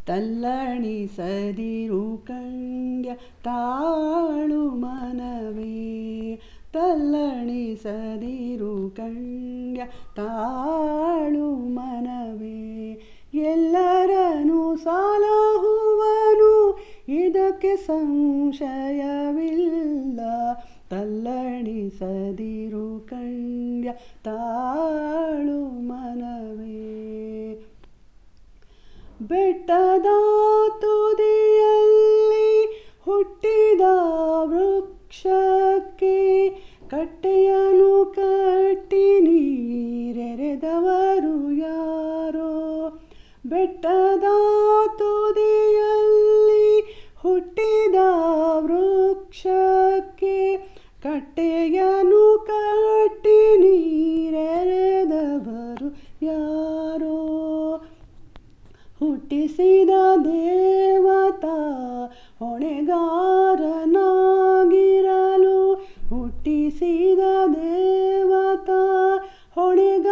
ತಲ್ಲಣಿಸದಿರು ಕಂಡ್ಯ ತಾಳು ಮನವೇ, ತಲ್ಲಣಿಸದಿರು ಕಂಡ್ಯ ತಾಳು ಮನವೇ. ಎಲ್ಲರನು ಸಲಹುವನು ಇದಕ್ಕೆ ಸಂಶಯವಿಲ್ಲ, ತಲ್ಲಣಿಸದಿರು ಕಂಡ್ಯ ತಾಳು ಮನವೇ. ಬೆಟ್ಟದ ತುದಿಯಲ್ಲಿ ಹುಟ್ಟಿದ ವೃಕ್ಷಕ್ಕೆ ಕಟ್ಟೆಯನ್ನು ಕಟ್ಟಿ ನೀರೆರೆದವರು ಯಾರೋ. ಬೆಟ್ಟದ ತುದಿಯಲ್ಲಿ ಹುಟ್ಟಿದ ವೃಕ್ಷಕ್ಕೆ ಕಟ್ಟೆಯನ್ನು ಕಟ್ಟಿ ನೀರೆರೆದವರು ಯಾರೋ. ಹುಟ್ಟಿಸಿದ ದೇವತಾ ಹೊಣೆಗಾರನಾಗಿರಲು, ಹುಟ್ಟಿಸಿದ ದೇವತಾ ಹೊಣೆಗಾರನಾಗಿರಲು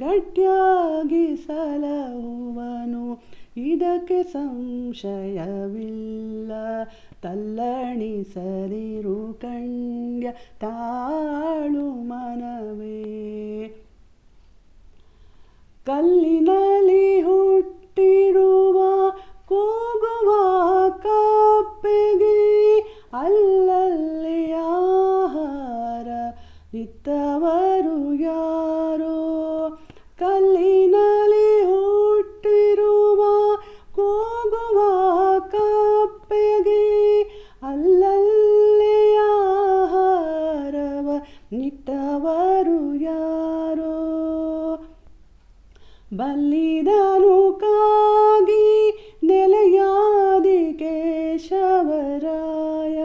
ಗಟ್ಟಿಯಾಗಿ ಸಲಹುವನು ಇದಕ್ಕೆ ಸಂಶಯವಿಲ್ಲ, ತಲ್ಲಣಿಸದಿರು ಕಂಡ್ಯ ತಾಳು ಮನವೇ. ಕಲ್ಲಿನಲ್ಲಿ ಹುಟ್ಟಿರುವ ಕೂಗುವ ಕಪ್ಪೆಗೆ ಅಲ್ಲಲ್ಲಿ ಆಹಾರ ಇತ್ತವರು ಯಾರೋ. ಕಲ್ಲಿನಲ್ಲಿ ಹುಟ್ಟಿರುವ ಕೂಗುವ ಕಪ್ಪೆಗೆ ಅಲ್ಲಲ್ಲಿ ಆಹಾರವ ನಿಟ್ಟವರು ಯಾರೋ. ಬಲ್ಲಿದನು ಕಾಗಿ ನೆಲೆಯಾದಿ ಕೇಶವರಾಯ,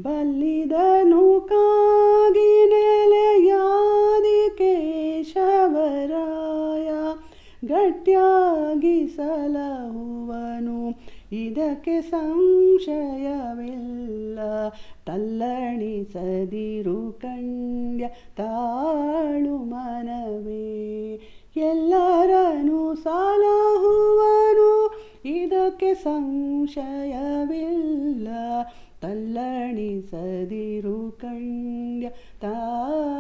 ಬಲ್ಲಿದನು ಕಾಗಿ ನೆಲೆಯಾದಿ ಕೇಶವರಾಯ ಗಟ್ಟಿಯಾಗಿ ಸಲಹುವನು ಇದಕ್ಕೆ ಸಂಶಯವಿಲ್ಲ, ತಲ್ಲಣಿಸದಿರು ಕಂಡ್ಯ ತಾಳು ಮನವೇ. ಎಲ್ಲರನು ಸಲಹುವನು ಇದಕ್ಕೆ ಸಂಶಯವಿಲ್ಲ, ತಲ್ಲಣಿಸದಿರು ಕಂಡ್ಯ ತಾಳು